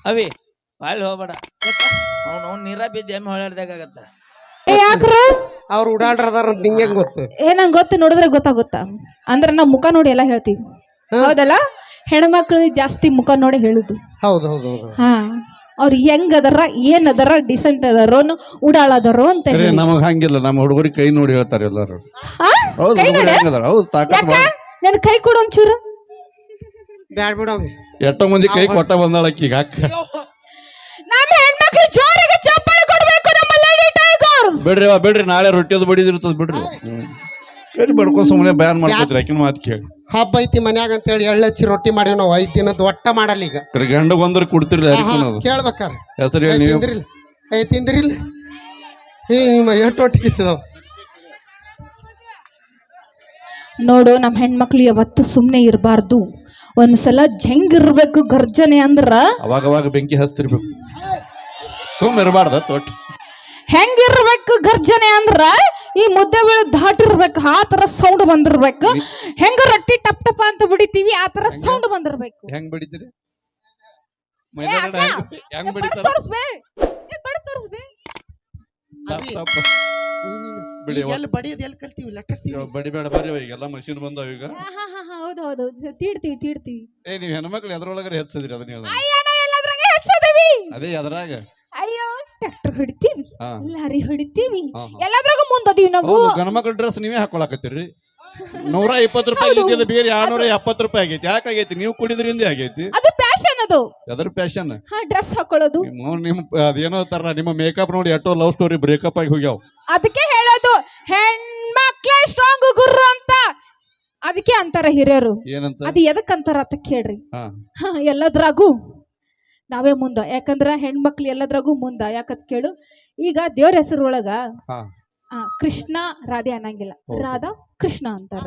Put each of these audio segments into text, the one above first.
ಅವಿ ಬಾಳ್ ಹೋಗ್ಬೇಡ ಅವ್ನು ನೀರ ಬಿದ್ದು ಎಮ್ಮೆ ಹೊಳಾಡ್ದಾಗತ್ತ ಯಾಕ್ರ ಅವ್ರು ಉಡಾಡ್ರ ಅದಾರ ಅಂತ ನಿಂಗೆ ಗೊತ್ತು. ನಂಗೆ ಗೊತ್ತು, ನೋಡಿದ್ರೆ ಗೊತ್ತಾಗುತ್ತಾ ಅಂದ್ರೆ ನಾವು ಮುಖ ನೋಡಿ ಎಲ್ಲ ಹೇಳ್ತೀವಿ. ಹೌದಲ್ಲ, ಹೆಣ್ಮಕ್ಳು ಜಾಸ್ತಿ ಮುಖ ನೋಡಿ ಹೇಳುದು. ಹೌದು ಹೌದು ಹೌದು. ಹಾ, ಅವ್ರು ಹೆಂಗ್ ಅದರ, ಏನ್ ಅದರ, ಡಿಸೆಂಟ್ ಅದಾರೋ, ಉಡಾಳದಾರೋ ಅಂತ ಹೇಳಿ. ನಮಗ್ ಹಂಗಿಲ್ಲ, ನಮ್ಮ ಹುಡುಗರಿಗೆ ಕೈ ನೋಡಿ ಹೇಳ್ತಾರೆ ಎಲ್ಲಾರು. ಆ? ಹೌದು, ಕೈ ನೋಡಿ? ಹೌದು, ತಾಕತ್ ನನ್ ಕೈ ಕೊಡು ಒಂಚೂರು. ಬ್ಯಾಡ್ ಬಿಡವಿ. ಎಷ್ಟೋ ಮಂದಿ ಕೈ ಕೊಟ್ಟ ಬಂದಾಳಕ್ಕೀಗ ಅಕ್ಕ. ನಮ್ಮ ಹೆಣ್ಮಕ್ಳು ಜೋರಿಗೆ ಚಪ್ಪಾಳೆ ಕೊಡ್ಬೇಕು ನಮ್ಮ ಲೇಡಿ ಟೈಗರ್ಸ್. ಬಿಡ್ರಿ ನಾಳೆ ರೊಟ್ಟಿಯದು ಬಡಿದಿರ್ತದ ಬಿಡ್ರಿ. ಕೈ ಬಡ್ಕೊ ಸುಮ್ಮನೆ ಬ್ಯಾನ್ ಮಾಡ್ಕೋತೀರಿ ಆಕಿನ ಮಾತು ಕೇಳಿ. ಹಬ್ಬ ಐತಿ ಮನ್ಯಾಗ ಅಂತೇಳಿ ಎಳ್ಳಚ್ಚಿ ರೊಟ್ಟಿ ಮಾಡಿವ್ ನಾವು 5 ದಿನದ ಒಟ್ಟ ಮಾಡಲ್ಲ ಈಗ. ಗಂಡ ಬಂದ್ರೆ ಕೊಡ್ತಿರ್ಲಿ ಕೇಳ್ಬೇಕಾರ ಹೆಸರು ಹೇಳಿ ನೀವು ತಿಂದ್ರಿಲ್ಲ. ತಿಂದ್ರಿಲ್ಲ ನಿಮ್ಮ ಎಷ್ಟು ಒಟ್ಟಿಗೆ ಕಿಚ್ಚದವ್ ನೋಡು. ನಮ್ಮ ಹೆಣ್ಮಕ್ಳು ಯಾವತ್ತು ಸುಮ್ನೆ ಇರಬಾರ್ದು. ಒಂದ್ಸಲ ಜಂಗಿರ್ಬೇಕು ಗರ್ಜನೆ ಅಂದ್ರ ಅವಾಗ ಬೆಂಕಿ ಹಚ್ತಿರ್ಬೇಕು, ಸುಮ್ಮನೆ ಇರಬಾರ್ದ ತೊಟ್ಟು. ಹೆಂಗಿರ್ಬೇಕು ಗರ್ಜನೆ ಅಂದ್ರ ಈ ಮುದ್ದೆ ಬೆಳೆ ದಾಟಿರ್ಬೇಕು, ಆ ತರ ಸೌಂಡ್ ಬಂದಿರ್ಬೇಕು. ಹೆಂಗ ರೊಟ್ಟಿ ಟಪ್ ಟಪ್ ಅಂತ ಬಿಡಿತೀವಿ ಆ ತರ ಸೌಂಡ್ ಬಂದಿರ್ಬೇಕು. ಹೆಂಗ್ ಬಿಡಿತೀರಿ? ಹೆಂಗ್ ಬಿಡಿತಾರ? ಬಡಿಯೋದು ಎಲ್ಲಿ ಕಲ್ತೀವಿ, ಲಟ್ಟಿಸ್ತೀವಿ. ಬಡಿಬೇಡ ಬರ್ರಿ, ಈಗೆಲ್ಲ ಮಷೀನ್ ಬಂದಾವ ಈಗ. ಹೌದು ತೀಡ್ತೀವಿ. ನೀವ್ ಹೆಣ್ಮಕ್ಳು ಎದ್ರೊಳಗರ ಹೆಚ್ಚದ್ರಿ ಅದನ್ನ ಹೇಳ. ಅದೇ ಎದ್ರಾಗ ಅಯ್ಯೋ ಟ್ರ್ಯಾಕ್ಟರ್ ಹೊಡಿತೀವಿ, ಲಾರಿ ಹೊಡಿತೀವಿ, ಎಲ್ಲಾದ್ರಾಗ ಮುಂದದೀವಿ ನಾವು. ಗಣಮಕ್ಳ ಡ್ರೆಸ್ ನೀವೇ ಹಾಕೊಳಕತ್ತೀರಿ. 120 ರೂಪಾಯಿ ಇದ್ದಿದ್ದು ಬೇರೆ 270 ರೂಪಾಯಿ ಆಗೈತಿ. ಯಾಕಾಗೈತಿ? ನೀವು ಕುಡಿದ್ರಿಂದ ಆಗೈತಿ. ಅದು ಫ್ಯಾಷನ್. ಅದು ಅದ್ರ ಫ್ಯಾಷನ್. ಡ್ರೆಸ್ ಹಾಕೊಳ್ಳೋದು. ನಿಮ್ ಅದೇನೋ ತರ ನಿಮ್ಮ ಮೇಕಪ್ ನೋಡಿ ಎಷ್ಟೋ ಲವ್ ಸ್ಟೋರಿ ಬ್ರೇಕಪ್ ಆಗಿ ಹೋಗ್ಯಾವ. ಅದಕ್ಕೆ ಹೇಳೋದು ಹೆಣ್ಮಕ್ಳೇ ಸ್ಟ್ರಾಂಗ್ ಗುರ್ರು ಅಂತ. ಅದಕ್ಕೆ ಅಂತಾರ ಹಿರಿಯರು. ಏನಂತ? ಅದು ಎದಕ್ ಅಂತಾರ ಅಂತ ಕೇಳ್ರಿ. ಎಲ್ಲದ್ರಾಗೂ ನಾವೇ ಮುಂದ, ಯಾಕಂದ್ರ ಹೆಣ್ಮಕ್ಳು ಎಲ್ಲದ್ರಾಗೂ ಮುಂದ. ಯಾಕತ್ ಕೇಳು, ಈಗ ದೇವ್ರ ಹೆಸರು ಒಳಗ ಕೃಷ್ಣ ರಾಧೆ ಅನ್ನಂಗಿಲ್ಲ, ರಾಧಾ ಕೃಷ್ಣ ಅಂತಾರ.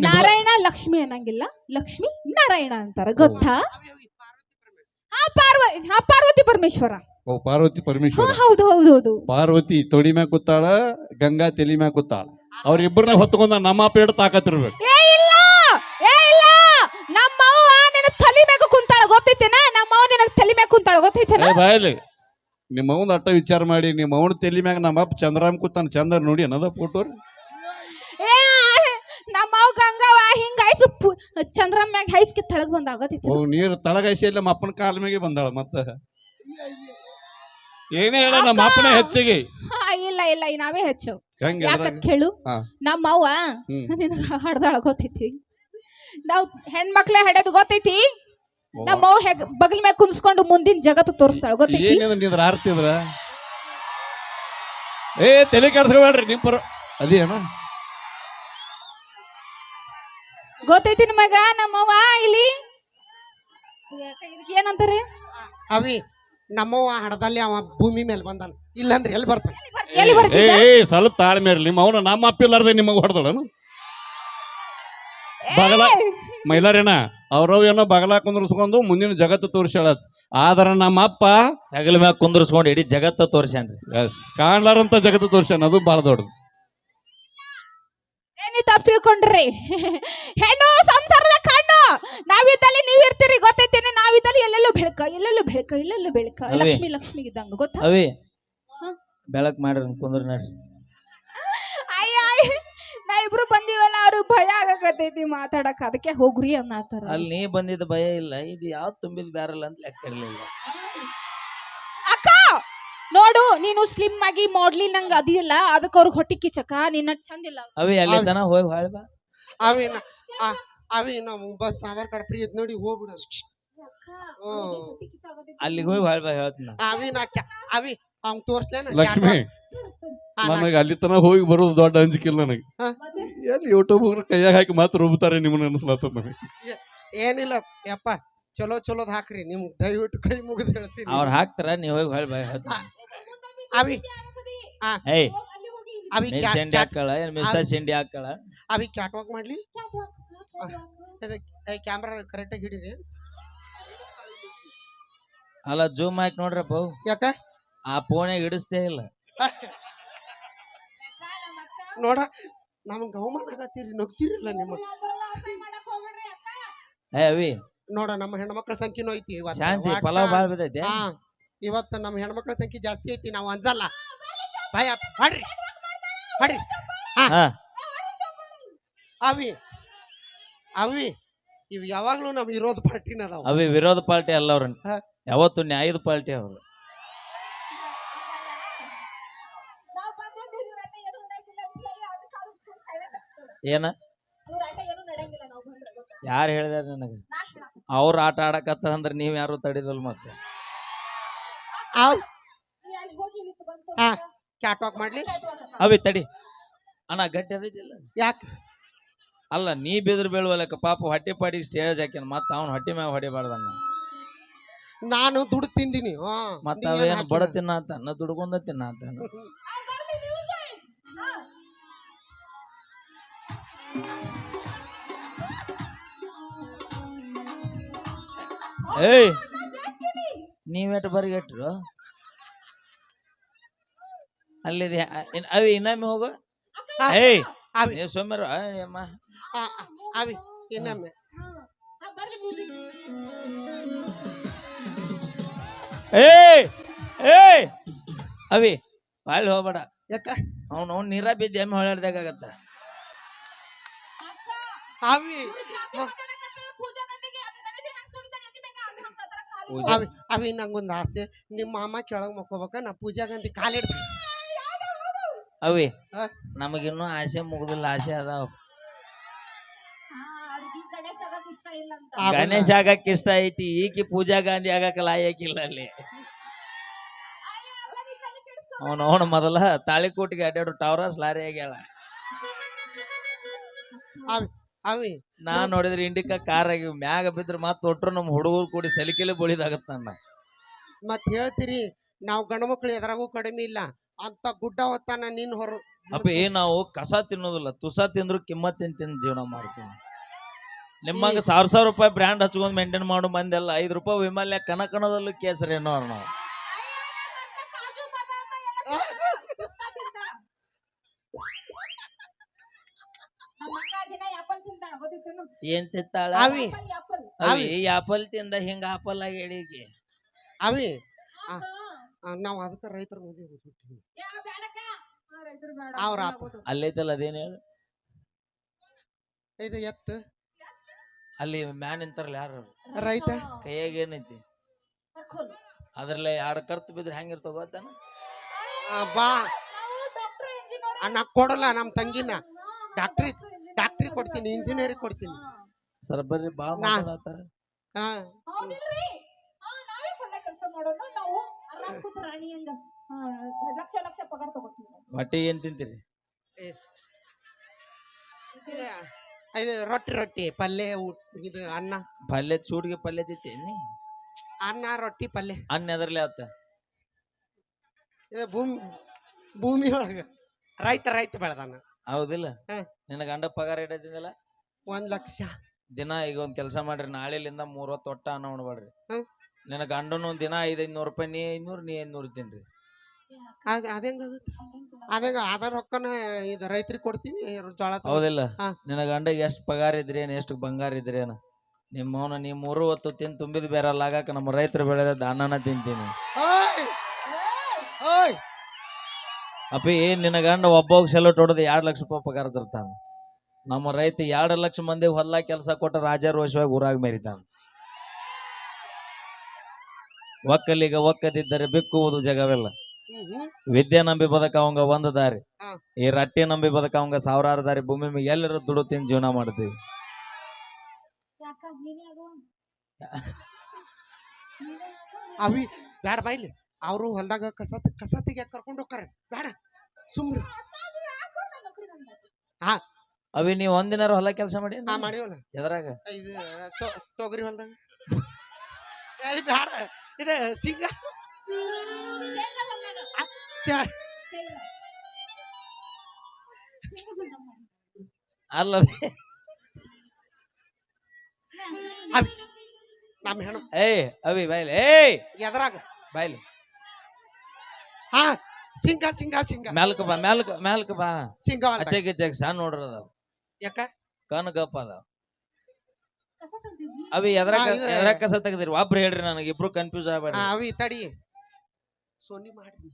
ನಾರಾಯಣ ಲಕ್ಷ್ಮಿ ಅನ್ನಂಗಿಲ್ಲ, ಲಕ್ಷ್ಮಿ ನಾರಾಯಣ ಅಂತಾರ. ಗೊತ್ತಾ? ಪಾರ್ವತಿ ಪರಮೇಶ್ವರ. ಪಾರ್ವತಿ ಪರಮೇಶ್ವರ. ಹೌದು. ಪಾರ್ವತಿ ತೊಡಿ ಮ್ಯಾಗ ಕೂತಾಳ, ಗಂಗಾ ತಲಿ ಮ್ಯಾಗ ಕೂತಾಳ. ಅವ್ರಿಬ್ಬರನ್ನ ಹೊತ್ಕೊಂಡ ನಮ್ಮ ಪೇಡ ತಾಕತ್ತಿರ್ಬೇಕು. ನಮ್ಮ ಅವ್ವ ನಿನ್ನ ತಲಿ ಮ್ಯಾಗ ಕುಂತಾಳ ಗೊತ್ತೈತೇನ? ನಮ್ಮ ಅವ್ವ ನಿನಗೆ ತಲಿ ಮ್ಯಾಗ ಕುಂತಾಳ ಗೊತ್ತೈತೇನ? ಬಾಯಲ್ಲಿ ನಿಮ್ಮ ಅವನ ಅಟ್ಟ ವಿಚಾರ ಮಾಡಿ, ನಿಮ್ಮ ಅವನ ತಲಿ ಮ್ಯಾಗ ನಮ್ಮ ಅಪ್ಪ ಚಂದ್ರಾಮ್ ಕೂತಾನ. ಚಂದ್ರ ನೋಡಿ ಅನ್ನದ ಫೋಟೋ. ನಮ್ಮ ಅವ್ ಗಂಗವ್ವ ಹಿಂಗ ಐಸು ಚಂದ್ರಮ್ ಮ್ಯಾಗ ಹೈಸ್ಕಿ ತಳಗ್ ಬಂದಾಳ ಗೊತ್ತೈತೇನ? ನೀರು ತಳಗೈಸಿ ಇಲ್ಲ ನಮ್ಮ ಅಪ್ಪನ ಕಾಲ ಮ್ಯಾಗೆ ಬಂದಾಳ. ಮತ್ತ ಏನೇ ಹೇಳ, ನಮ್ಮ ಅಪ್ಪನ ಹೆಚ್ಚಿಗೆ. ಇಲ್ಲ ನಾವೇ ಹೆಚ್ಚು. ಯಾಕತ್ ಕೇಳು, ನಮ್ಮ ಅವ್ವ ನಿನಗ ಹಡ್ದಾಳ ಗೊತ್ತೈತಿ. ನಾವ್ ಹೆಣ್ಮಕ್ಳೇ ಹಡೆದು ಗೊತ್ತೈತಿ. ನಮ್ಮ ಅವ್ವ ಬಗಲ್ ಮ್ಯಾಗ ಕುಂದ್ಸ್ಕೊಂಡು ಮುಂದಿನ ಜಗತ್ತು ತೋರಿಸ್ತಾಳ ಗೊತ್ತೈತಿ. ನಿಂದ್ರ ಆರ್ತಿದ್ರ ತಲೆ ಕೆಡ್ಸ್ಕೊಬೇಡ್ರಿ ನಿಮ್ ಪರ. ಅದೇನ ಗೊತ್ತೈತಿ ನಿಮಗ? ನಮ್ಮವ್ವ ಇಲ್ಲಿ ಏನಂತಾರೆ, ಅವಿ ನಮ್ಮವ್ವ ಹಡದಲ್ಲಿ ಅವ ಭೂಮಿ ಮೇಲೆ ಬಂದಾನ, ಇಲ್ಲಾಂದ್ರೆ ಎಲ್ಲಿ ಬರ್ತಾನ? ಸ್ವಲ್ಪ ತಾಳ್ಮೆ ಇರ್ಲಿ. ನಿಮ್ಮ ಅವನ ನಮ್ಮ ಅಪ್ಪಿಲ್ಲಾರ್ದೆ ನಿಮಗ ಹೊಡೆದಳನು? ಬಗಲ ಮೈಲಾರೇನ ಅವ್ರವ್ ಏನೋ ಬಗಲ ಕುಂದ್ರಸ್ಕೊಂಡು ಮುಂದಿನ ಜಗತ್ತು ತೋರಿಸ್ಯಾಳತ್. ಆದ್ರ ನಮ್ಮ ಅಪ್ಪ ಹೆಗಲ ಮ್ಯಾಗ ಕುಂದ್ರಸ್ಕೊಂಡು ಇಡೀ ಜಗತ್ತ ತೋರ್ಸ್ಯಾನ್ರಿ. ಕಾಣ್ಲಾರಂತ ಜಗತ್ತು ತೋರ್ಸ್ಯಾನ. ಅದು ಬಾಳ ದೊಡ್ಡದು. ತಪ್ಪು ತಿಳ್ಕೊಂಡ್ರಿ. ಹೆಣ್ಣು ಸಂಸಾರದ ಕಣ್ಣು. ನಾವಿದ್ದಲ್ಲಿ ನೀವ್ ಇರ್ತೀರಿ ಗೊತ್ತೈತೇನೆ. ನಾವಿದ್ದಲ್ಲಿ ಎಲ್ಲೆಲ್ಲೂ ಬೆಳಕ ಲಕ್ಷ್ಮಿ ಇದ್ದಂಗ ಗೊತ್ತಾ? ಅವಿ ಬೆಳಕ್ ಮಾಡ್ರಿ ಕುಂದ್ರ ನೋಡ್ರಿ. ನಾ ಇಬ್ರು ಬಂದಿವಲ್ಲ, ಅವ್ರು ಭಯ ಆಗಕತ್ತೈತಿ ಮಾತಾಡಕ್. ಅದಕ್ಕೆ ಹೋಗ್ರಿ ಅನ್ನತಾರ. ಅಲ್ಲಿ ನೀ ಬಂದಿದ್ದ ಭಯ ಇಲ್ಲ, ಇದು ಯಾವ್ದು ತುಂಬಿದ್ ಬ್ಯಾರಲ್ಲ ಅಂತ ಲೆಕ್ಕ ಇರ್ಲಿಲ್ಲ. ಅಕ್ಕ ನೋಡು, ನೀನು ಸ್ಲಿಮ್ ಆಗಿ ಮಾಡ್ಲಿ ನಂಗ ಅದಿಲ್ಲ, ಅದಕ್ಕೆ ಅವ್ರಿಗೆ ಹೊಟ್ಟಿ ಕಿಚ್ಚಕ್ಕ. ನಿನ್ನ ಚಂದಿಲ್ಲ. ಅವಿ ಅಲ್ಲಿದ್ದಾನ ಹೋಗಿ ಹಾಳ್ ಬಾ. ಅವಿ ನಮ್ಮ ಬಸ್ ಆಧಾರ್ ಕಾರ್ಡ್ ಫ್ರೀ ಇದ್ ನೋಡಿ ಹೋಗ್ಬಿಡ. ಅಲ್ಲಿಗೆ ಹೋಗಿ ಹಾಳ್ ಬಾ ಹೇಳ್ತೀನಿ. ಅವಿ ಅವ್ನ್ ತೋರ್ಸ್ಲೇನ? ಲಕ್ಷ್ಮಿ, ನನಗೆ ಅಲ್ಲಿ ತನ ಹೋಗಿ ಬರೋದು ದೊಡ್ಡ ಅಂಜಿಕಿಲ್ಲ ನನಗೆ. ಎಲ್ಲಿ ಯೂಟ್ಯೂಬ್ ಕೈಯಾಗ ಹಾಕಿ ಮಾತ್ರ ರುಬ್ತಾರೆ ನಿಮ್ಮನ್ನ ಅನ್ಸ್ಲಾತದ ನನಗೆ. ಏನಿಲ್ಲ ಯಪ್ಪ, ಚಲೋದ್ ಹಾಕ್ರಿ. ನಿಮ್ ದಯವಿಟ್ಟು ಕೈ ಮುಗಿದು ಹೇಳ್ತೀನಿ. ಅವ್ರು ಹಾಕ್ತಾರ, ನೀವು ಹೋಗಿ ಹಾಳ್ ಬಾ ಹೇಳ್ತೀನಿ. ಅವಿ ಸೆಂಡಿ ಹಾಕಳ ಸೆಂಡಿ ಹಾಕಳ. ಅವಿ ಕ್ಯಾಟ್ ವಾಕ್ ಮಾಡ್ಲಿ. ಕ್ಯಾಮ್ರಾ ಕರೆಕ್ಟ್ ಆಗಿ ಹಿಡೀರಿ. ಅಲ್ಲ ಜೂಮ್ ಹಾಕಿ ನೋಡ್ರಪ್ಪ. ಯಾಕ ಆ ಫೋನ್ಯಾಗ ಹಿಡಿಸ್ತೇ ಇಲ್ಲ ನೋಡ. ನಮ್ಗೆ ಅವಮಾನ ಆಗತ್ತೀರಿ, ನಗ್ತಿರಲ್ಲ ನಿಮ್ಮ. ಅವಿ ನೋಡ ನಮ್ಮ ಹೆಣ್ಮಕ್ಳ ಸಂಖ್ಯೆನೂ ಐತಿ ಶಾಂತಿ ಇವತ್ತು ಪಲಾವ್ ಬಾಳ್ ಬಿದ್ದೈತೆ ಹಾ ಇವತ್ತು ನಮ್ಮ ಹೆಣ್ಮಕ್ಳ ಸಂಖ್ಯೆ ಜಾಸ್ತಿ ಐತಿ ನಾವು ಅಂಜಲ್ಲ ಭಯ ಹೊಡ್ರಿ ಹೊಡ್ರಿ ಹಾ ಅವಿ ಅವಿ ಇವ್ ಯಾವಾಗ್ಲೂ ನಮ್ ವಿರೋಧ ಪಾರ್ಟಿನ ಅದಾವ ಅವಿ ವಿರೋಧ ಪಾರ್ಟಿ ಅಲ್ಲ ಅವ್ರ ಹಾ. ಯಾವತ್ತು ನ್ಯಾಯದ ಪಾರ್ಟಿ ಅವ್ರು ಏನ ಯಾರು ಹೇಳಿದಾರ ನನಗ ಅವ್ರ ಆಟ ಆಡಕತ್ತಾರ ಅಂದ್ರ ನೀವ್ ಯಾರು ತಡಿದಲ್ ಮತ್ತೆ ಕ್ಯಾಟ್ ವಾಕ್ ಮಾಡ್ಲಿ ಅವಿ ತಡಿ ಅಣ್ಣ ಗಟ್ಟಿ ಅದೈತಿಲ್ಲ ಯಾಕೆ ಅಲ್ಲ ನೀ ಬಿದ್ರ ಬೀಳುವಲ್ಲಕ ಪಾಪ ಹೊಟ್ಟೆ ಪಾಡಿಗೆ ಸ್ಟೇಜ್ ಹಾಕ್ಯಾನ ಮತ್ತ ಅವ್ನ ಹೊಟ್ಟೆ ಮ್ಯಾಗ ಹೊಡಿಬಾರ್ದನ್ನ ನಾನು ದುಡ್ಡು ತಿಂದಿನಿ ಮತ್ತ ಅವೇನು ಬಡ ತಿನ್ನಾತ ನಾ ದುಡ್ಕೊಂಡ ತಿನ್ನಾತ ಏಯ್ ನೀವೆಟ್ ಬರಿಗೆಟ್ರು ಅಲ್ಲಿದೆ ಅವಿ ಇನ್ನೊಮ್ಮೆ ಹೋಗು ಏಯ್ ಅವಿ ನೀವು ಸೊಮ್ಮೆರು ಅಮ್ಮ ಅವಿ ಇನ್ನೊಮ್ಮೆ ಏಯ್ ಏಯ್ ಅವಿ ಬಾಳ್ ಹೋಗ್ಬೇಡ ಯಾಕ ಅವ್ನು ನೀರ ಬಿದ್ದು ಎಮ್ಮೆ ಹೊಳ್ಯಾಡ್ದಾಗತ್ತ ಅವಿ ಅವಿ ಅವಿ ನಂಗೊಂದು ಆಸೆ ನಿಮ್ಮ ಮಾಮ ಕೆಳಗ್ ಮಕ್ಕೋಬೇಕ ನಾ ಪೂಜಾ ಗಾಂಧಿ ಕಾಲಿಡ್ತೀನಿ ಅವಿ ಹಾ? ನಮಗಿನ್ನೂ ಆಸೆ ಮುಗ್ದಿಲ್ಲ ಆಸೆ ಅದಾವ ಗಣೇಶ ಆಗಕ್ ಇಷ್ಟ ಐತಿ ಈಕಿ ಪೂಜಾ ಗಾಂಧಿ ಆಗಕ್ ಲಾಯಕ್ಕಿಲ್ಲ ಅಲ್ಲಿ ಅವನು ಮೊದಲ ತಾಳಿಕೋಟಿಗೆ ಅಡ್ಡಾಡು ಟವರಸ್ ಲಾರಿ ಆಗ್ಯಾಳ ಅವಿ ಅವಿ ನಾ ನೋಡಿದ್ರೆ ಇಂಡಿಕ ಕಾರ್ ಆಗಿ ಮ್ಯಾಗ ಬಿದ್ರ ಮತ್ ಒಟ್ರು ನಮ್ ಹುಡುಗರು ಕೂಡಿ ಸಲಿಕೆಲೆ ಬಳಿದಾಗತ್ತ ನನ್ನ ಮತ್ ಹೇಳ್ತೀರಿ ನಾವ್ ಗಂಡ ಮಕ್ಳು ಎದ್ರಾಗೂ ಕಡಿಮೆ ಇಲ್ಲ ಅಂತ ಗುಡ್ಡ ಹೊತ್ತಾನ ನೀನ್ ಹೊರ ಅಪ್ಪಿ ನಾವು ಕಸ ತಿನ್ನೋದಿಲ್ಲ ತುಸ ತಿಂದ್ರು ಕಿಮ್ಮತ್ ತಿಂದು ಜೀವನ ಮಾಡ್ತೀನಿ ನಿಮ್ಮಂಗ ಸಾವಿರ ರೂಪಾಯಿ ಬ್ರ್ಯಾಂಡ್ ಹಚ್ಕೊಂಡ್ ಮೇಂಟೈನ್ ಮಾಡೋ ಮಂದಿ ಎಲ್ಲ 5 ರೂಪಾಯಿ ವಿಮಲ್ಯ ಕನಕನದಲ್ಲೂ ಕೇಸರಿ ಏನೋ ನಾವು ಏನ್ ತಿಂತಾಳ ಅವಿ ಅವಿ ಆಪಲ್ ತಿಂದ ಹಿಂಗ ಆಪಲ್ ಆಗಿ ಎಳಿಗೆ ಅವಿ ನಾವ್ ಅದಕ್ಕ ರೈತರ ಮದುವೆ ಹೋಗ್ಬಿಟ್ಟಿವಿ ಅವ್ರ ಅಲ್ಲೈತಲ್ಲ ಅದೇನ್ ಹೇಳು ಇದು ಎತ್ತು ಅಲ್ಲಿ ಮ್ಯಾನ್ ನಿಂತಾರಲ್ಲ ಯಾರು ರೈತ ಕೈಯಾಗ ಏನೈತಿ ಅದ್ರಲ್ಲೇ 2 ಕರ್ತು ಬಿದ್ರೆ ಹೆಂಗಿರ್ತಾವ ಗೊತ್ತಾನ ಬಾ ನಾ ಕೊಡಲ್ಲ ನಮ್ ತಂಗಿನ ಡಾಕ್ಟ್ರಿ ಕೊಡ್ತೀನಿ ಇಂಜಿನಿಯರಿಂಗ್ ಕೊಡ್ತೀನಿ ಸರ್ ಬರ್ರಿ ಬಾಳ ಮಾತಾಡತ್ತಾರ ಹಾ ಹೊಟ್ಟೆ ಏನ್ ತಿಂತೀರಿ ಇದು ರೊಟ್ಟಿ ಪಲ್ಯ ಇದು ಅನ್ನ ಪಲ್ಯ ಚೂಡ್ಗೆ ಪಲ್ಯ ತಿಂತೀನಿ ಅನ್ನ ರೊಟ್ಟಿ ಪಲ್ಯ ಅನ್ನ ಎದರ್ಲೆ ಆತ ಇದು ಭೂಮಿ ಒಳಗ ರೈತ ಬೆಳೆದಾನ ಹೌದಿಲ್ಲ ಹಾ. ನಿನ್ನ ಗಂಡ ಪಗಾರ ಇಡೋದಿಲ್ಲ 1 ಲಕ್ಷ ದಿನ ಈಗ ಒಂದ್ ಕೆಲಸ ಮಾಡ್ರಿ ನಾಳೆಲಿಂದ 3 ಹೊತ್ತು ಒಟ್ಟ ಅನ್ನ ಉಣ್ಬೇಡ್ರಿ ಹ್ಮ್. ನಿನ್ನ ಗಂಡನು ದಿನ 500 ರೂಪಾಯಿ ನೀ 500 ನೀ 500 ತಿನ್ರಿ ಅದಂಗ ಅದ ರೊಕ್ಕನ ಇದು ರೈತರಿಗೆ ಕೊಡ್ತೀವಿ ಜೋಳ ಹೌದಿಲ್ಲ ಹಾ. ನಿನ್ನ ಗಂಡಗೆ ಎಷ್ಟು ಪಗಾರ ಇದ್ರೇನು ಎಷ್ಟು ಬಂಗಾರ ಇದ್ರೇನು ನಿಮ್ಮವನ ನೀ 3 ಹೊತ್ತು ತಿಂದು ತುಂಬಿದ ಬೇರಲ್ಲ ಆಗಾಕ ನಮ್ಮ ರೈತರು ಬೆಳೆದ ಅನ್ನನ ತಿಂತೀನಿ ಓಯ್ ಅಪ್ಪಿ ನಿನ್ನ ಗಂಡ ಒಬ್ಬೊಗ್ ಸೆಲೋಟ್ ಹೊಡೆದು 2 ಲಕ್ಷ ರೂಪಾಯಿ ಪಗಾರ ತರ್ತಾನ ನಮ್ಮ ರೈತ 2 ಲಕ್ಷ ಮಂದಿ ಹೊಲ ಕೆಲಸ ಕೊಟ್ಟ ರಾಜಾರೋಷವಾಗಿ ಊರಾಗ ಮೆರಿತಾನ ಒಕ್ಕಲಿಗ ಒಕ್ಕದಿದ್ದರೆ ಬಿಕ್ಕುವುದು ಜಗವೆಲ್ಲ ವಿದ್ಯೆ ನಂಬಿ ಬದಕವಂಗ ಒಂದು ದಾರಿ ಹಾ. ಈ ರಟ್ಟಿ ನಂಬಿ ಬದಕವಂಗ 1000 ದಾರಿ ಭೂಮಿ ಮೇಲೆ ಎಲ್ಲರೂ ದುಡ್ಡು ತಿಂದು ಜೀವನ ಮಾಡ್ತೀವಿ ಅವಿ ಬ್ಯಾಡ ಬಾಯ್ಲಿ ಅವರು ಹೊಲ್ದಾಗ ಕಸ ತೆಗಿಯಾಕ ಕರ್ಕೊಂಡು ಹೋಗ್ತಾರ ಬೇಡ ಸುಮ್ರಿ ಅವಿ ನೀವ್ ಒಂದಿನಾರು ಹೊಲ ಕೆಲಸ ಮಾಡಿ ಮಾಡಿವಲ್ಲ ಎದ್ರಾಗ ಇದು ತೊಗರಿ ಹೊಲ್ದಾಗ ಬ್ಯಾಡ ಇದು ಸಿಂಗ ಅಲ್ಲ ನಮ್ಮ ಹೆಣ್ಣು ಏಯ್ ಅವಿ ಬಾಯ್ಲಿ ಏಯ್ ಎದ್ರಾಗ ಬಾಯ್ಲಿ ಹಾ ಸಿಂಗ ಮ್ಯಾಲ್ಕ ಬಾ ಸಿಂಗ ಅಚ್ಚೆಗೆ ಸಣ್ಣ ನೋಡ್ರಿ ಅದಾವ ಯಾಕ ಕಣ್ ಗಪ್ಪ ಅದಾವ ಅವಿ ಎದ್ರಾಗ ಹಾ, ಇದು- ಎದ್ರಾಗ ಕಸ ತೆಗ್ದಿರಿ ಒಬ್ರು ಹೇಳ್ರಿ ನನಗೆ ಇಬ್ರು ಕನ್ಫ್ಯೂಸ್ ಆಗ್ಬೇಡ್ರಿ ಅವಿ ತಡಿ ಸೋನಿ ಮಾಡ್ರಿ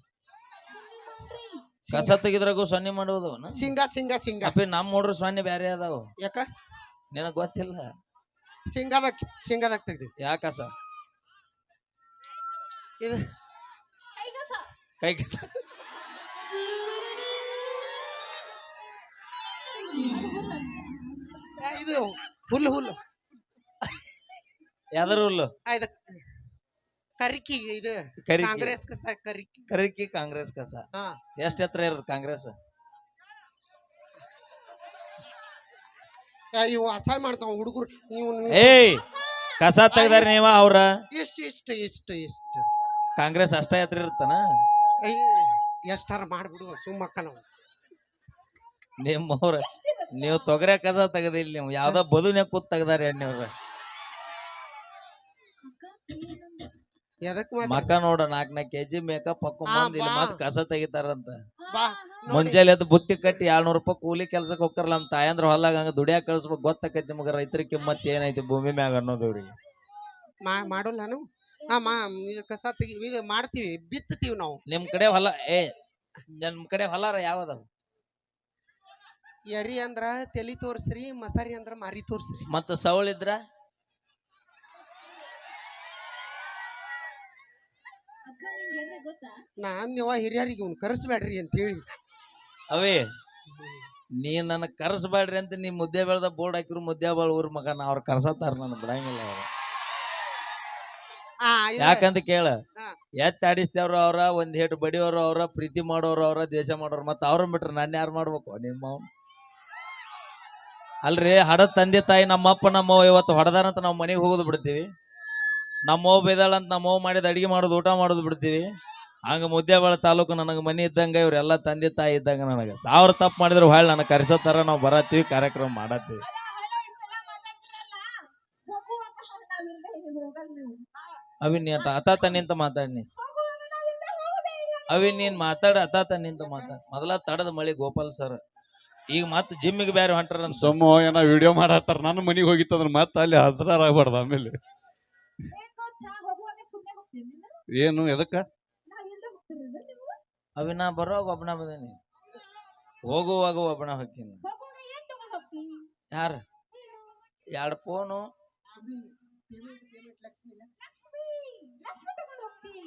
ಕಸ ತೆಗಿದ್ರಾಗೂ ಸೊನ್ನೆ ಮಾಡೋದು ಸಿಂಗ ಸಿಂಗ ಸಿಂಗ ಅಪ್ಪಿ ನಮ್ ನೋಡ್ರಿ ಸೊನ್ನೆ ಬ್ಯಾರೆ ಅದಾವ ಯಾಕ ನಿನಗ್ ಗೊತ್ತಿಲ್ಲ ಸಿಂಗದಾಗ ತೆಗ್ದಿವಿ ಯಾಕ ಕಸ ಇದು ಕೈ ಕಸ ಇದು ಹುಲ್ಲು ಹುಲ್ಲು ಯಾವ್ದಾರು ಹುಲ್ಲು ಇದು ಕರಿಕಿ ಇದು ಕರಿಕಿ. ಕಾಂಗ್ರೆಸ್ ಕಸ ಕರಿಕಿ ಕರಿಕಿ ಕಾಂಗ್ರೆಸ್ ಕಸ ಹಾ ಎಷ್ಟ್ ಎತ್ತರ ಇರೋದು ಕಾಂಗ್ರೆಸ್ ಇವು ಅಸಹಾಯ ಮಾಡ್ತಾವ ಹುಡುಗರು ಏಯ್ ಕಸ ತೆಗ್ದಾರ ನೀವ ಅವ್ರ ಎಷ್ಟು ಕಾಂಗ್ರೆಸ್ ಅಷ್ಟ ಎತ್ತರ ಇರುತ್ತಾನ ಎಷ್ಟಾರ ಮಾಡ್ಬಿಡು ಸುಮ್ಮಕ್ಕ ನಾವು ನಿಮ್ಮವ್ರ ನೀವು ತೊಗರೆ ಕಸ ತೆಗದಿಲ್ಲ ನೀವು ಯಾವ್ದೋ ಬದುನ್ಯಾಗ ಕೂತ್ ತೆಗ್ದಾರ ಎಣ್ಣೆವ್ರ ಎದಕ್ ಮಕ್ಕ ನೋಡ 4 ಕೆಜಿ ಮೇಕಪ್ ಹಾಕೊಂಡ್ ಇಲ್ಲಿ ಬಾ. ಮತ್ ಕಸ ತೆಗಿತಾರಂತ ಬಾ ಮುಂಜಾನೆ ಎದ್ದು ಬುತ್ತಿ ಕಟ್ಟಿ 200 ರೂಪಾಯಿ ಕೂಲಿ ಕೆಲ್ಸಕ್ಕೆ ಹೋಗ್ತಾರಲ್ಲ ನಮ್ ತಾಯಂದ್ರ ಹೊಲ್ದಾಗ ಹಂಗ ದುಡಿಯಾಕ ಕಳ್ಸ್ಬೇಕು ಗೊತ್ತಾಕೈತಿ ನಿಮ್ಗ ರೈತರ ಕಿಮ್ಮತ್ ಏನೈತಿ ಭೂಮಿ ಮ್ಯಾಗ ಅನ್ನೋದು ಅವ್ರಿಗೆ ಮಾಡೋಲ್ಲ ನಾವು ಇದು ಕಸ ತೆಗಿ ಇದು ಮಾಡ್ತೀವಿ ಬಿತ್ತೀವಿ ನಾವು ನಿಮ್ ಕಡೆ ಹೊಲ ನಿಮ್ ಕಡೆ ಹೊಲಾರ ಯಾವದಾವ ಎರಿ ಅಂದ್ರ ತಲಿ ತೋರ್ಸ್ರಿ ಮಸಾರಿ ಅಂದ್ರ ಮಾರಿ ತೋರ್ಸ್ರಿ ಮತ್ತ ಸವಳಿದ್ರ ನಾನ್ ನೀವ ಹಿರಿಯರಿಗೆ ಇವ್ನು ಕರೆಸ್ಬೇಡ್ರಿ ಅಂತ ಹೇಳಿ ಅವೇ ನೀ ನನಗ್ ಕರ್ಸಬೇಡ್ರಿ ಅಂತ ನೀ ಮುದ್ದೆ ಬೆಳ್ದ ಬೋರ್ಡ್ ಹಾಕಿರು ಮುದ್ದೆ ಬಾಳ್ ಊರ್ ಮಗನ ಅವ್ರ ಕರ್ಸತ್ತಾರ ನನ್ ಬಿಡಂಗಿಲ್ಲ ಅವ್ರ ಯಾಕಂತ ಕೇಳ ಹಾ. ಎತ್ ಆಡಿಸ್ತೇವ್ರ ಅವ್ರ ಒಂದ್ ಹೇಟ್ ಬಡಿಯೋರು ಅವ್ರ ಪ್ರೀತಿ ಮಾಡೋರು ಅವ್ರ ದ್ವೇಷ ಮಾಡೋರು ಮತ್ತ ಅವ್ರನ್ನ ಬಿಟ್ರ ನಾನ್ ಯಾರು ಮಾಡ್ಬೇಕು ನಿಮ್ಮ ಅಲ್ರಿ ಹಡದ್ ತಂದೆ ತಾಯಿ ನಮ್ಮಪ್ಪ ನಮ್ಮವ್ವ ಇವತ್ತು ಹೊಡೆದಾರಂತ ನಾವ್ ಮನೆಗೆ ಹೋಗೋದು ಬಿಡ್ತೀವಿ ನಮ್ಮವ್ವ ಬೇದಾಳಂತ ನಮ್ಮವ್ವ ಮಾಡಿದ ಅಡಿಗೆ ಮಾಡೋದು ಊಟ ಮಾಡೋದು ಬಿಡ್ತೀವಿ ಹಂಗ ಮುದ್ದೇಬಾಳ ತಾಲೂಕು ನನಗೆ ಮನಿ ಇದ್ದಂಗ ಇವ್ರೆಲ್ಲ ತಂದೆ ತಾಯಿ ಇದ್ದಂಗ ನನಗ 1000 ತಪ್ಪು ಮಾಡಿದ್ರೆ ಹೊಳ್ ನನಗೆ ಕರೆಸೋತಾರ ನಾವು ಬರತ್ತೀವಿ ಕಾರ್ಯಕ್ರಮ ಮಾಡತ್ತೀವಿ ಅವಿ ನೀ ಅತಾತ ನಿಂತ ಮಾತಾಡ್ನಿ ಅವಿ ನೀನ್ ಮಾತಾಡ ಅತಾತ ನಿಂತ ಮಾತಾಡ ಮೊದಲ ತಡದ ಮಳಿ ಗೋಪಾಲ್ ಸರ್ ಈಗ ಮತ್ ಜಿಮ್ಮಿಗೆ ಬೇರೆ ಹೊಂಟಾರ ಸೊಮ್ಮ ಏನೋ ವಿಡಿಯೋ ಮಾಡತ್ತಾರ ನನ್ನ ಮನಿಗೆ ಹೋಗಿತ್ತಂದ್ರ ಮತ್ತೆ ಅಲ್ಲಿ ಹದ್ರ ಆಗ್ಬಾರ್ದು ಆಮೇಲೆ ಏನು ಎದಕ್ಕ ಅವಿ ನಾ ಬರೋವಾಗ ಒಬ್ಬನ ಬಂದೇನಿ ಹೋಗುವಾಗ ಒಬ್ಬನ ಹೊಕ್ಕೀನಿ ಯಾರ 2 ಫೋನು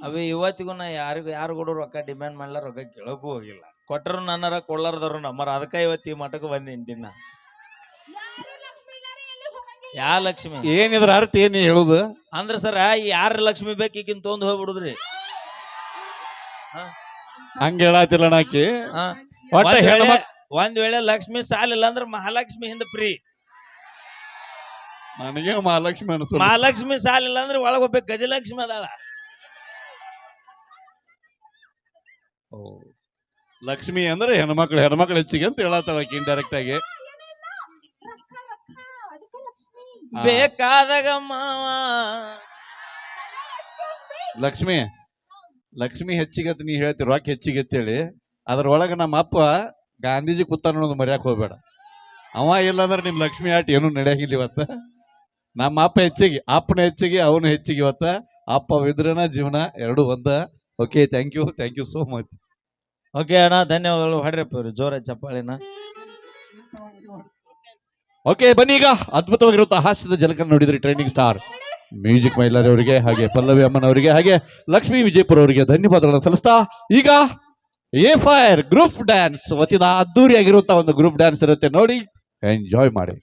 ಅವಿ ಇವತ್ತಿಗೂ ನಾ ಯಾರು ಕೂಡ ರೊಕ್ಕ ಡಿಮ್ಯಾಂಡ್ ಮಾಡ್ಲಾರ ರೊಕ್ಕ ಕೇಳಕ್ಕೂ ಹೋಗಿಲ್ಲ ಕೊಟ್ಟರು ನನ್ನರ ಕೊಳ್ಳಾರದವ್ರು ನಮ್ಮರ ಅದಕ್ಕ ಇವತ್ತು ಈ ಮಠಕ್ಕೆ ಬಂದು ನಿಂತಿನ ಯಾ ಲಕ್ಷ್ಮಿ ಏನಿದ್ರ ಅರ್ಥ ಏನ್ ನೀ ಹೇಳುದು ಅಂದ್ರ ಸರ ಯಾರ ಲಕ್ಷ್ಮಿ ಬೇಕು ಈಗಿನ ತೊಂದ್ ಹೋಗ್ಬಿಡುದ್ರಿ ಹಂಗ ಹೇಳತ್ತಿಲ್ಲ ನಾಕಿ ಹಾ ಒಟ್ಟ ಒಂದ್ ವೇಳೆ ಲಕ್ಷ್ಮಿ ಸಾಲಿಲ್ಲ ಅಂದ್ರ ಮಹಾಲಕ್ಷ್ಮಿ ಹಿಂದ ಫ್ರೀ ನನಗೆ ಮಹಾಲಕ್ಷ್ಮಿ ಅನ್ಸು ಮಹಾಲಕ್ಷ್ಮಿ ಸಾಲಿಲ್ಲ ಅಂದ್ರೆ ಒಳಗ್ ಹೋಗ್ಬೇಕು ಗಜಲಕ್ಷ್ಮಿ ಅದಾಳ ಲಕ್ಷ್ಮಿ ಅಂದ್ರೆ ಹೆಣ್ಮಕ್ಳು ಹೆಚ್ಚಿಗೆ ಅಂತ ಹೇಳತ್ತಾಳ ಆಕಿ ಇಂಡೈರೆಕ್ಟ್ ಆಗಿ ಬೇಕಾದಾಗ ಮಾವ ಲಕ್ಷ್ಮಿ ಹೆಚ್ಚಿಗೆ ಅಂತ ನೀ ಹೇಳ್ತಿ ರೊಕ್ಕ ಹೆಚ್ಚಿಗೆ ಅಂತೇಳಿ ಅದ್ರೊಳಗ ನಮ್ಮ ಅಪ್ಪ ಗಾಂಧೀಜಿ ಕೂತಾನ ಅನ್ನೋದು ಮರ್ಯಾಕ್ ಹೋಗ್ಬೇಡ ಅವ ಇಲ್ಲಂದ್ರೆ ನಿಮ್ ಲಕ್ಷ್ಮಿ ಆಟ ಏನು ನಡೆಯಂಗಿಲ್ಲ ಇವತ್ತ ನಮ್ಮ ಅಪ್ಪ ಹೆಚ್ಚಿಗೆ ಅಪ್ಪನ ಹೆಚ್ಚಿಗೆ ಅವನು ಹೆಚ್ಚಿಗೆ ಇವತ್ತ ಅಪ್ಪ ವಿದ್ರನ ಜೀವನ ಎರಡು ಒಂದ okay thank you so much okay ಅಣ್ಣ ಧನ್ಯವಾದಗಳು ಹೊಡ್ರಪ್ಪ ಇವ್ರು ಜೋರ ಚಪ್ಪಾಳಿನ ಓಕೆ ಬನ್ನಿ ಈಗ ಅದ್ಭುತವಾಗಿರುವಂತಹ ಹಾಸ್ಯದ ಜಲಕ ನೋಡಿದ್ರಿ ಟ್ರೈನಿಂಗ್ ಸ್ಟಾರ್ ಮ್ಯೂಸಿಕ್ ಮೈಲಾರಿ ಅವರಿಗೆ ಹಾಗೆ ಪಲ್ಲವಿ ಅಮ್ಮನವರಿಗೆ ಹಾಗೆ ಲಕ್ಷ್ಮೀ ವಿಜಯಪುರ ಅವರಿಗೆ ಧನ್ಯವಾದಗಳನ್ನು ಸಲ್ಲಿಸ್ತಾ ಈಗ A5 ಗ್ರೂಪ್ ಡ್ಯಾನ್ಸ್ ವತಿಯಿಂದ ಅದ್ದೂರಿಯಾಗಿರುವಂತಹ ಒಂದು ಗ್ರೂಪ್ ಡ್ಯಾನ್ಸ್ ಇರುತ್ತೆ ನೋಡಿ ಎಂಜಾಯ್ ಮಾಡಿ.